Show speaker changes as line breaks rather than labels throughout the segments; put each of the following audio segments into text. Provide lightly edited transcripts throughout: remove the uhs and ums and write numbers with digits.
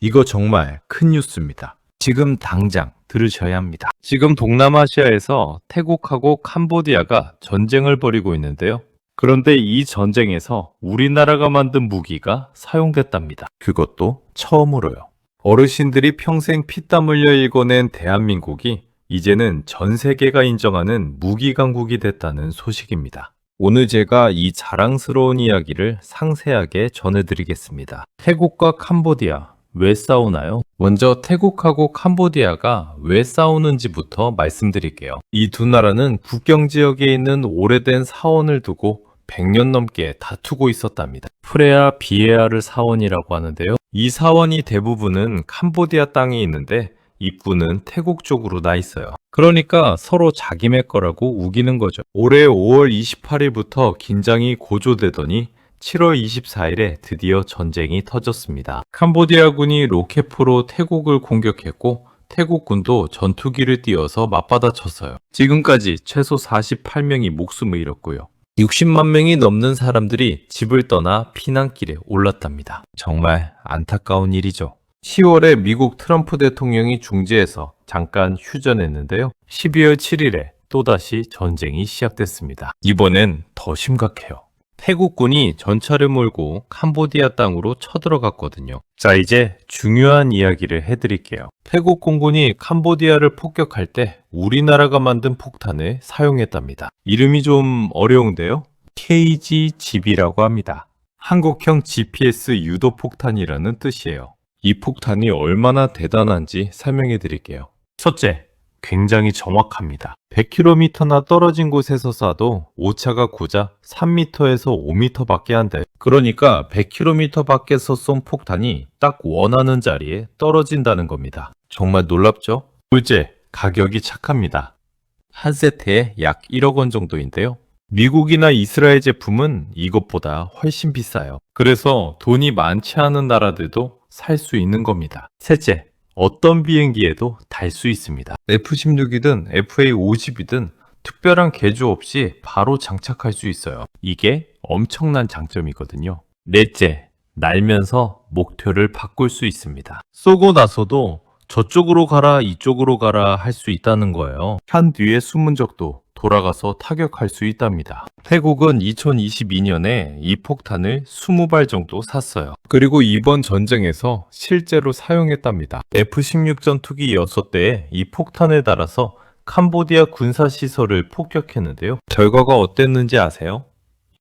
이거 정말 큰 뉴스입니다. 지금 당장 들으셔야 합니다. 지금 동남아시아에서 태국하고 캄보디아가 전쟁을 벌이고 있는데요. 그런데 이 전쟁에서 우리나라가 만든 무기가 사용됐답니다. 그것도 처음으로요. 어르신들이 평생 피땀 흘려 일궈낸 대한민국이 이제는 전 세계가 인정하는 무기 강국이 됐다는 소식입니다. 오늘 제가 이 자랑스러운 이야기를 상세하게 전해드리겠습니다. 태국과 캄보디아, 왜 싸우나요? 먼저 태국하고 캄보디아가 왜 싸우는지부터 말씀드릴게요. 이 두 나라는 국경 지역에 있는 오래된 사원을 두고 100년 넘게 다투고 있었답니다. 프레아 비에아르 사원이라고 하는데요. 이 사원이 대부분은 캄보디아 땅에 있는데 입구는 태국 쪽으로 나 있어요. 그러니까 서로 자기네 거라고 우기는 거죠. 올해 5월 28일부터 긴장이 고조되더니 7월 24일에 드디어 전쟁이 터졌습니다. 캄보디아군이 로켓포로 태국을 공격했고 태국군도 전투기를 띄워서 맞받아쳤어요. 지금까지 최소 48명이 목숨을 잃었고요. 60만 명이 넘는 사람들이 집을 떠나 피난길에 올랐답니다. 정말 안타까운 일이죠. 10월에 미국 트럼프 대통령이 중재해서 잠깐 휴전했는데요. 12월 7일에 또다시 전쟁이 시작됐습니다. 이번엔 더 심각해요. 태국군이 전차를 몰고 캄보디아 땅으로 쳐들어갔거든요. 자, 이제 중요한 이야기를 해드릴게요. 태국 공군이 캄보디아를 폭격할 때 우리나라가 만든 폭탄을 사용했답니다. 이름이 좀 어려운데요. KG-집이라고 합니다. 한국형 GPS 유도 폭탄이라는 뜻이에요. 이 폭탄이 얼마나 대단한지 설명해 드릴게요. 첫째, 굉장히 정확합니다. 100km나 떨어진 곳에서 쏴도 오차가 고작 3m에서 5m 밖에 안 돼요. 그러니까 100km 밖에서 쏜 폭탄이 딱 원하는 자리에 떨어진다는 겁니다. 정말 놀랍죠? 둘째, 가격이 착합니다. 한 세트에 약 1억 원 정도인데요. 미국이나 이스라엘 제품은 이것보다 훨씬 비싸요. 그래서 돈이 많지 않은 나라들도 살 수 있는 겁니다. 셋째, 어떤 비행기에도 달 수 있습니다. F-16이든 FA-50이든 특별한 개조 없이 바로 장착할 수 있어요. 이게 엄청난 장점이거든요. 넷째, 날면서 목표를 바꿀 수 있습니다. 쏘고 나서도 저쪽으로 가라, 이쪽으로 가라 할 수 있다는 거예요. 한 뒤에 숨은 적도 돌아가서 타격할 수 있답니다. 태국은 2022년에 이 폭탄을 20발 정도 샀어요. 그리고 이번 전쟁에서 실제로 사용했답니다. F-16 전투기 6대에 이 폭탄을 달아서 캄보디아 군사시설을 폭격했는데요. 결과가 어땠는지 아세요?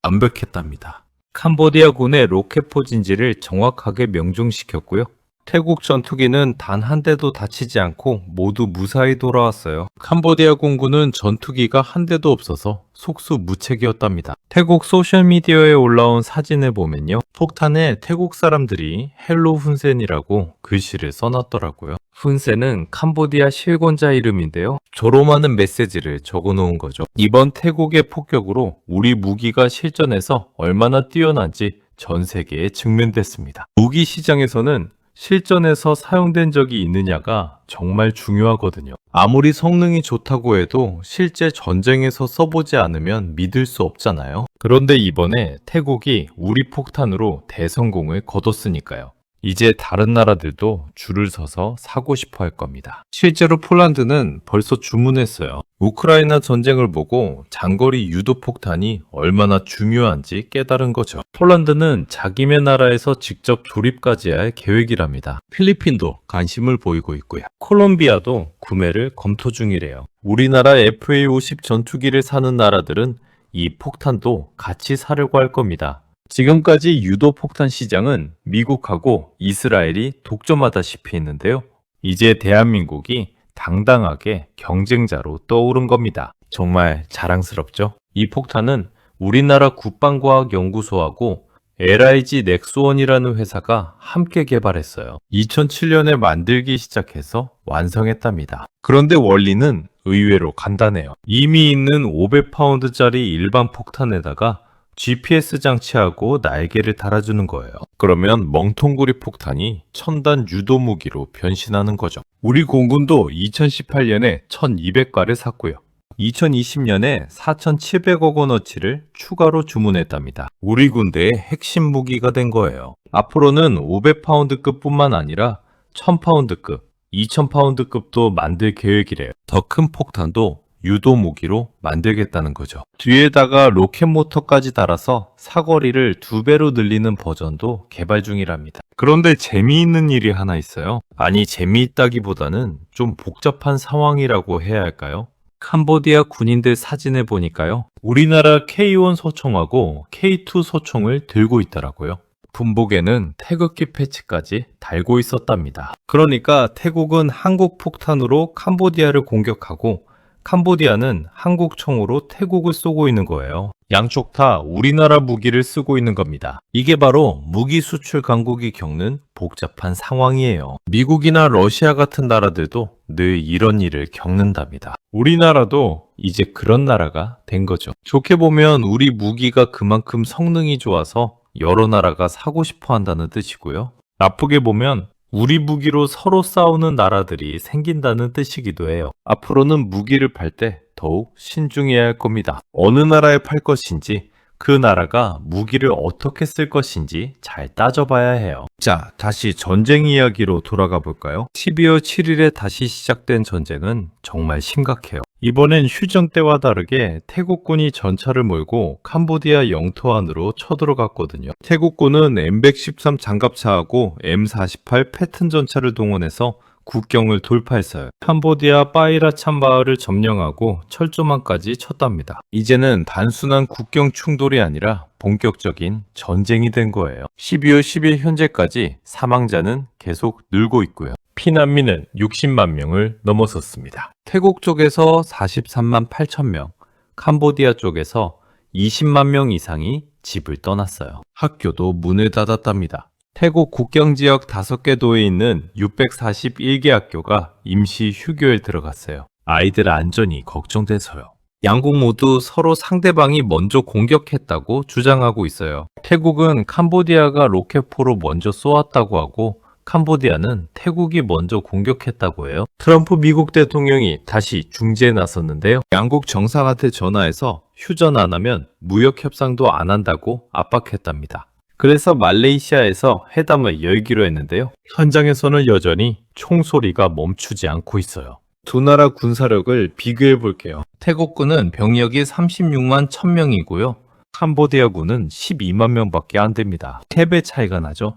완벽했답니다. 캄보디아군의 로켓 포진지를 정확하게 명중시켰고요. 태국 전투기는 단 한 대도 다치지 않고 모두 무사히 돌아왔어요. 캄보디아 공군은 전투기가 한 대도 없어서 속수무책이었답니다. 태국 소셜미디어에 올라온 사진을 보면요. 폭탄에 태국 사람들이 헬로 훈센이라고 글씨를 써놨더라고요. 훈센은 캄보디아 실권자 이름인데요. 조로많은 메시지를 적어놓은 거죠. 이번 태국의 폭격으로 우리 무기가 실전에서 얼마나 뛰어난지 전 세계에 증명됐습니다. 무기 시장에서는 실전에서 사용된 적이 있느냐가 정말 중요하거든요. 아무리 성능이 좋다고 해도 실제 전쟁에서 써보지 않으면 믿을 수 없잖아요. 그런데 이번에 태국이 우리 폭탄으로 대성공을 거뒀으니까요. 이제 다른 나라들도 줄을 서서 사고 싶어 할 겁니다. 실제로 폴란드는 벌써 주문했어요. 우크라이나 전쟁을 보고 장거리 유도 폭탄이 얼마나 중요한지 깨달은 거죠. 폴란드는 자기네 나라에서 직접 조립까지 할 계획이랍니다. 필리핀도 관심을 보이고 있고요. 콜롬비아도 구매를 검토 중이래요. 우리나라 FA-50 전투기를 사는 나라들은 이 폭탄도 같이 사려고 할 겁니다. 지금까지 유도 폭탄 시장은 미국하고 이스라엘이 독점하다시피 했는데요. 이제 대한민국이 당당하게 경쟁자로 떠오른 겁니다. 정말 자랑스럽죠? 이 폭탄은 우리나라 국방과학연구소하고 LIG 넥스원이라는 회사가 함께 개발했어요. 2007년에 만들기 시작해서 완성했답니다. 그런데 원리는 의외로 간단해요. 이미 있는 500파운드짜리 일반 폭탄에다가 GPS 장치하고 날개를 달아주는 거예요. 그러면 멍텅구리 폭탄이 첨단 유도 무기로 변신하는 거죠. 우리 공군도 2018년에 1200발을 샀고요. 2020년에 4,700억 원어치를 추가로 주문했답니다. 우리 군대의 핵심 무기가 된 거예요. 앞으로는 500파운드급뿐만 아니라 1000파운드급, 2000파운드급도 만들 계획이래요. 더 큰 폭탄도 유도 무기로 만들겠다는 거죠. 뒤에다가 로켓 모터까지 달아서 사거리를 2배로 늘리는 버전도 개발 중이랍니다. 그런데 재미있는 일이 하나 있어요. 아니, 재미있다기보다는 좀 복잡한 상황이라고 해야 할까요? 캄보디아 군인들 사진을 보니까요. 우리나라 K1 소총하고 K2 소총을 들고 있더라고요. 군복에는 태극기 패치까지 달고 있었답니다. 그러니까 태국은 한국 폭탄으로 캄보디아를 공격하고 캄보디아는 한국 총으로 태국을 쏘고 있는 거예요. 양쪽 다 우리나라 무기를 쓰고 있는 겁니다. 이게 바로 무기 수출 강국이 겪는 복잡한 상황이에요. 미국이나 러시아 같은 나라들도 늘 이런 일을 겪는답니다. 우리나라도 이제 그런 나라가 된 거죠. 좋게 보면 우리 무기가 그만큼 성능이 좋아서 여러 나라가 사고 싶어 한다는 뜻이고요. 나쁘게 보면 우리 무기로 서로 싸우는 나라들이 생긴다는 뜻이기도 해요. 앞으로는 무기를 팔 때 더욱 신중해야 할 겁니다. 어느 나라에 팔 것인지, 그 나라가 무기를 어떻게 쓸 것인지 잘 따져봐야 해요. 자, 다시 전쟁 이야기로 돌아가 볼까요? 12월 7일에 다시 시작된 전쟁은 정말 심각해요. 이번엔 휴전 때와 다르게 태국군이 전차를 몰고 캄보디아 영토 안으로 쳐들어갔거든요. 태국군은 M113 장갑차하고 M48 패튼 전차를 동원해서 국경을 돌파했어요. 캄보디아 빠이라찬 마을을 점령하고 철조망까지 쳤답니다. 이제는 단순한 국경 충돌이 아니라 본격적인 전쟁이 된 거예요. 12월 10일 현재까지 사망자는 계속 늘고 있고요. 피난민은 60만 명을 넘어섰습니다. 태국 쪽에서 43만 8천 명, 캄보디아 쪽에서 20만 명 이상이 집을 떠났어요. 학교도 문을 닫았답니다. 태국 국경지역 5개 도에 있는 641개 학교가 임시 휴교에 들어갔어요. 아이들 안전이 걱정돼서요. 양국 모두 서로 상대방이 먼저 공격했다고 주장하고 있어요. 태국은 캄보디아가 로켓포로 먼저 쏘았다고 하고 캄보디아는 태국이 먼저 공격했다고 해요. 트럼프 미국 대통령이 다시 중재에 나섰는데요. 양국 정상한테 전화해서 휴전 안 하면 무역 협상도 안 한다고 압박했답니다. 그래서 말레이시아에서 회담을 열기로 했는데요. 현장에서는 여전히 총소리가 멈추지 않고 있어요. 두 나라 군사력을 비교해 볼게요. 태국군은 병력이 36만 1000명이고요. 캄보디아군은 12만 명밖에 안 됩니다. 3배 차이가 나죠.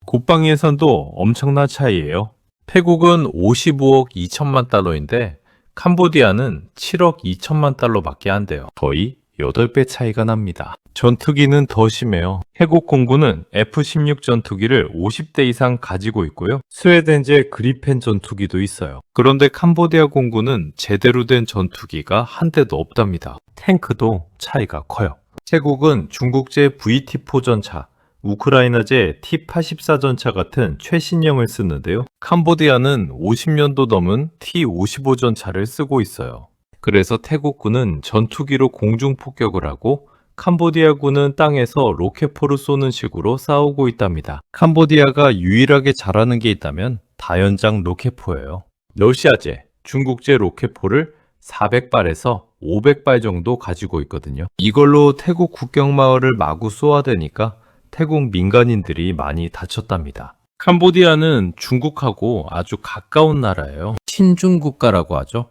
국방 예산도 엄청난 차이예요. 태국은 55억 2천만 달러인데 캄보디아는 7억 2천만 달러밖에 안 돼요. 거의 8배 차이가 납니다. 전투기는 더 심해요. 태국 공군은 F-16 전투기를 50대 이상 가지고 있고요. 스웨덴제 그리펜 전투기도 있어요. 그런데 캄보디아 공군은 제대로 된 전투기가 한 대도 없답니다. 탱크도 차이가 커요. 태국은 중국제 VT-4 전차, 우크라이나제 T-84 전차 같은 최신형을 쓰는데요. 캄보디아는 50년도 넘은 T-55 전차를 쓰고 있어요. 그래서 태국군은 전투기로 공중 폭격을 하고 캄보디아군은 땅에서 로켓포를 쏘는 식으로 싸우고 있답니다. 캄보디아가 유일하게 잘하는 게 있다면 다연장 로켓포예요. 러시아제, 중국제 로켓포를 400발에서 500발 정도 가지고 있거든요. 이걸로 태국 국경마을을 마구 쏘아대니까 태국 민간인들이 많이 다쳤답니다. 캄보디아는 중국하고 아주 가까운 나라예요. 친중국가라고 하죠.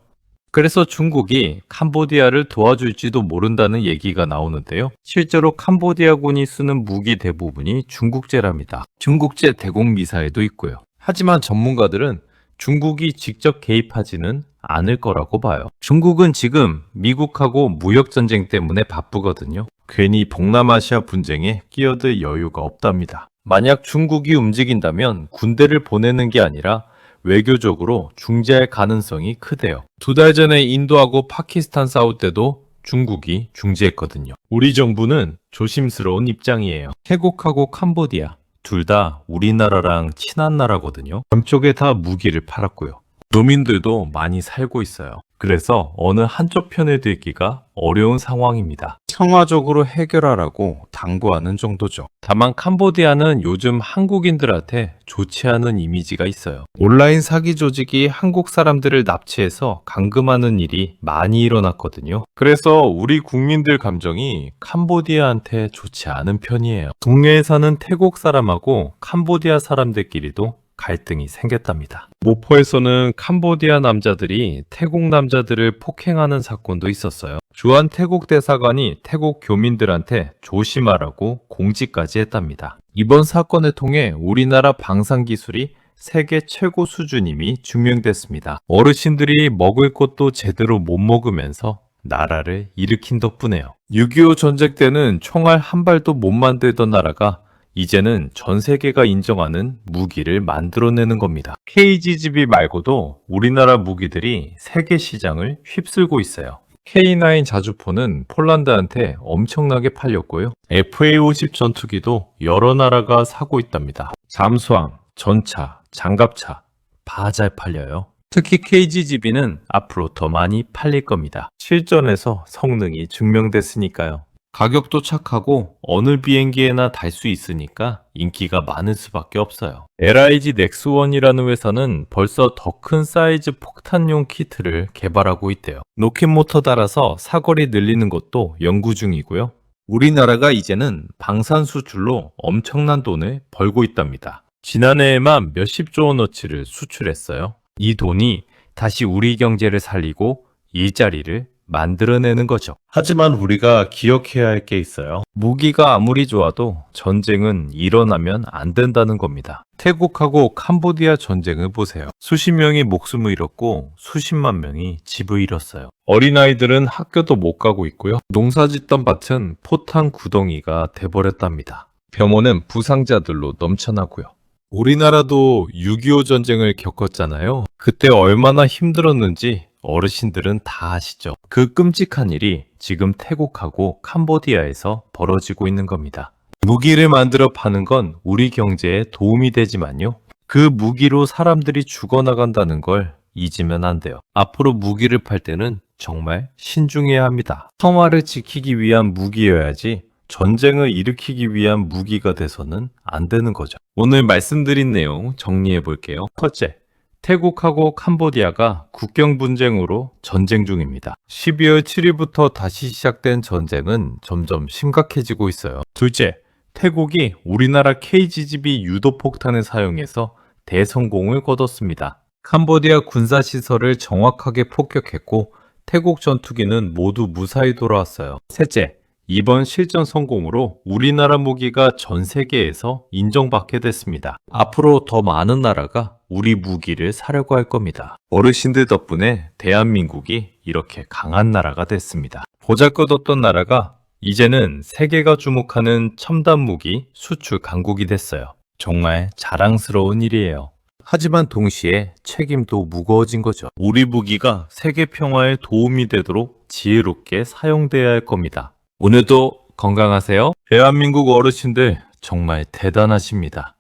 그래서 중국이 캄보디아를 도와줄지도 모른다는 얘기가 나오는데요. 실제로 캄보디아군이 쓰는 무기 대부분이 중국제랍니다. 중국제 대공 미사일도 있고요. 하지만 전문가들은 중국이 직접 개입하지는 않을 거라고 봐요. 중국은 지금 미국하고 무역전쟁 때문에 바쁘거든요. 괜히 동남아시아 분쟁에 끼어들 여유가 없답니다. 만약 중국이 움직인다면 군대를 보내는 게 아니라 외교적으로 중재할 가능성이 크대요. 2달 전에 인도하고 파키스탄 싸울 때도 중국이 중재했거든요. 우리 정부는 조심스러운 입장이에요. 태국하고 캄보디아 둘 다 우리나라랑 친한 나라거든요. 양쪽에 다 무기를 팔았고요. 노민들도 많이 살고 있어요. 그래서 어느 한쪽 편을 들기가 어려운 상황입니다. 평화적으로 해결하라고 당부하는 정도죠. 다만 캄보디아는 요즘 한국인들한테 좋지 않은 이미지가 있어요. 온라인 사기 조직이 한국 사람들을 납치해서 감금하는 일이 많이 일어났거든요. 그래서 우리 국민들 감정이 캄보디아한테 좋지 않은 편이에요. 동네에 사는 태국 사람하고 캄보디아 사람들끼리도 갈등이 생겼답니다. 모포에서는 캄보디아 남자들이 태국 남자들을 폭행하는 사건도 있었어요. 주한 태국 대사관이 태국 교민들한테 조심하라고 공지까지 했답니다. 이번 사건을 통해 우리나라 방산 기술이 세계 최고 수준임이 증명됐습니다. 어르신들이 먹을 것도 제대로 못 먹으면서 나라를 일으킨 덕분에요. 6.25 전쟁 때는 총알 한 발도 못 만들던 나라가 이제는 전 세계가 인정하는 무기를 만들어내는 겁니다. KGB 말고도 우리나라 무기들이 세계 시장을 휩쓸고 있어요. K9 자주포는 폴란드한테 엄청나게 팔렸고요. FA-50 전투기도 여러 나라가 사고 있답니다. 잠수함, 전차, 장갑차 다 잘 팔려요. 특히 KGB는 앞으로 더 많이 팔릴 겁니다. 실전에서 성능이 증명됐으니까요. 가격도 착하고 어느 비행기에나 달 수 있으니까 인기가 많을 수밖에 없어요. LIG 넥스원이라는 회사는 벌써 더 큰 사이즈 폭탄용 키트를 개발하고 있대요. 로켓모터 달아서 사거리 늘리는 것도 연구 중이고요. 우리나라가 이제는 방산 수출로 엄청난 돈을 벌고 있답니다. 지난해에만 몇십조 원어치를 수출했어요. 이 돈이 다시 우리 경제를 살리고 일자리를 만들어내는 거죠. 하지만 우리가 기억해야 할 게 있어요. 무기가 아무리 좋아도 전쟁은 일어나면 안 된다는 겁니다. 태국하고 캄보디아 전쟁을 보세요. 수십 명이 목숨을 잃었고 수십만 명이 집을 잃었어요. 어린아이들은 학교도 못 가고 있고요. 농사짓던 밭은 포탄 구덩이가 돼버렸답니다. 병원은 부상자들로 넘쳐나고요. 우리나라도 6.25 전쟁을 겪었잖아요. 그때 얼마나 힘들었는지 어르신들은 다 아시죠? 그 끔찍한 일이 지금 태국하고 캄보디아에서 벌어지고 있는 겁니다. 무기를 만들어 파는 건 우리 경제에 도움이 되지만요. 그 무기로 사람들이 죽어나간다는 걸 잊으면 안 돼요. 앞으로 무기를 팔 때는 정말 신중해야 합니다. 평화를 지키기 위한 무기여야지 전쟁을 일으키기 위한 무기가 돼서는 안 되는 거죠. 오늘 말씀드린 내용 정리해 볼게요. 첫째, 태국하고 캄보디아가 국경 분쟁으로 전쟁 중입니다. 12월 7일부터 다시 시작된 전쟁은 점점 심각해지고 있어요. 둘째, 태국이 우리나라 KGB 유도폭탄을 사용해서 대성공을 거뒀습니다. 캄보디아 군사시설을 정확하게 폭격했고 태국 전투기는 모두 무사히 돌아왔어요. 셋째, 이번 실전 성공으로 우리나라 무기가 전 세계에서 인정받게 됐습니다. 앞으로 더 많은 나라가 우리 무기를 사려고 할 겁니다. 어르신들 덕분에 대한민국이 이렇게 강한 나라가 됐습니다. 보잘것없던 나라가 이제는 세계가 주목하는 첨단 무기 수출 강국이 됐어요. 정말 자랑스러운 일이에요. 하지만 동시에 책임도 무거워진 거죠. 우리 무기가 세계 평화에 도움이 되도록 지혜롭게 사용돼야 할 겁니다. 오늘도 건강하세요. 대한민국 어르신들 정말 대단하십니다.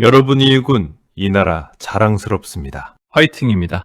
여러분이 일군 이 나라 자랑스럽습니다. 화이팅입니다.